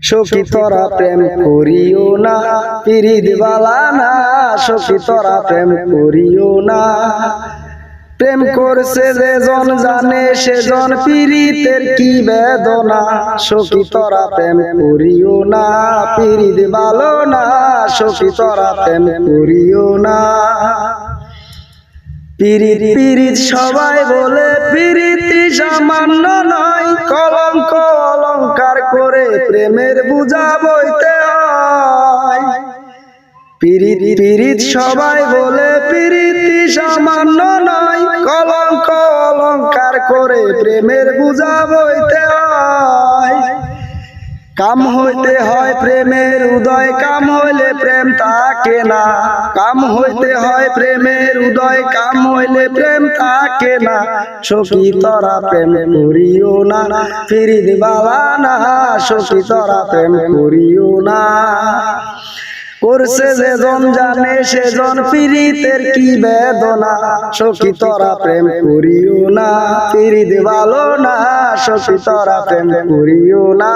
সখী তোরা প্রেম করিও না, পিরিত বালা না। সখী তোরা প্রেম করিও না, প্রেম করছে যেজন জানে সেজন পিরিতের কি বেদনা। সখী তোরা প্রেম করিও না, পিরিত ভালো না। সখী তোরা প্রেম করিও না। পিরিত পিরিত সবাই বলে, পিরিতি সামান্য নয়। কলঙ্ক অলঙ্কার করে প্রেমের বোঝা বইতে হয়। পিরিত পিরিত সবাই বলে, পিরিতি সামান্য নয়। কলঙ্ক অলঙ্কার করে প্রেমের বোঝা বইতে হয়। কাম হইতে হয় প্রেমের উদয়, কাম হইলে প্রেম থাকে না। কাম হইতে হয় প্রেমের উদয়, কাম হইলে প্রেম থাকে না। সখী তোরা প্রেম করিও না, পিরিত বালা না। সখী তোরা প্রেম করিও না, করছে যেজন জানে সেজন পিরিতের কি বেদনা। সখী তোরা প্রেম করিও না, পিরিত ভালো না। সখী তোরা প্রেম করিও না।